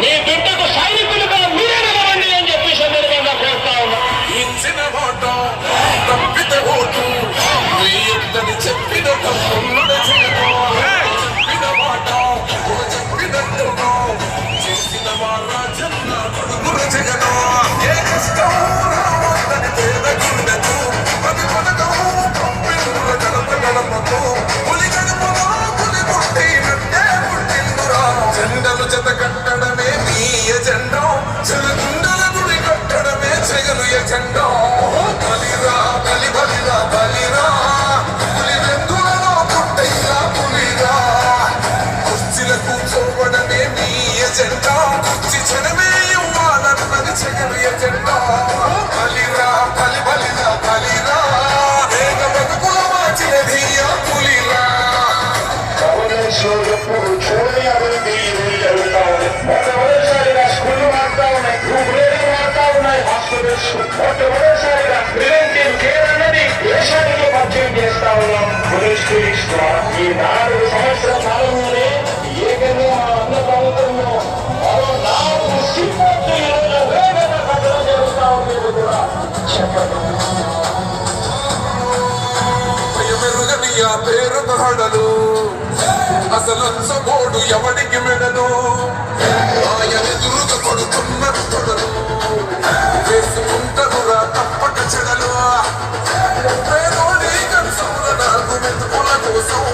నీ బిడ్డకు సైనికులుగా మీరే నిలవండి అని చెప్పి సందర్భంగా కోరుతా ఉన్నా. ఇచ్చిన మాట తప్పిత ఓటు వేయొద్దని చెప్పిన తప్పులుడే చేయను. చెప్పిన మాట చెప్పినట్టుగా చేసిన మా రాజన్న కొడుకుల జగను. ఏ కష్టం రావద్దని పేద గుండెకు ప్రతి పథకం పంపిణుల గడప గడపకు పులి గడపలో పులి పుట్టినట్టే పుట్టిందురా. జెండలు జత కట్టడమే మీ ఎజెండా, చెలగుండల గుడి కట్టడమే చెగలు ఎజెండా. బలిరా బలి బలిరా బలిరా పులి వెందులలో పుట్టైరా పులిరా. కుర్చీల కూర్చోవడమే మీ ఎజెండా, కుర్చీ జనమే ఇవ్వాలన్నది చెగలు ఎజెండా. బలిరా బలి బలిరా బలిరా వేగ బతుకుల మార్చినది ఆ పులిరా. ఎప్పుడు చూడని అభివృద్ధి జరుగుతా ఉంది. మొట్టమొదటిసారిగా స్కూళ్ళు మారుతా ఉన్నాయి, రూపురేఖలు మారుతా ఉన్నాయి, హాస్పిటల్స్ మొట్టమొదటిసారిగా ప్రివెంటివ్ కేర్ అన్నది దేశానికి పరిచయం చేస్తా ఉన్నాం. పోలీస్ క్లినిక్స్ ద్వారా ఈ 4 సంవత్సరాల కాలంలోనే ఏకంగా మా అన్న ప్రభుత్వంలో మరో 4 సిబ్బంది ఈరోజు వేగంగా కట్టడం జరుగుతా ఉంది కూడా చెప్పండి. భయమెరుగని ఆ పేరు హడలు అసలు ఎవడికి మెడలు ఆయన ఎదురుగా కొడుతున్న తొడలు వేసుకుంటారురా తప్పక చెడలు. పేదోడి కన్సూల నాకు మెతుకుల కోసం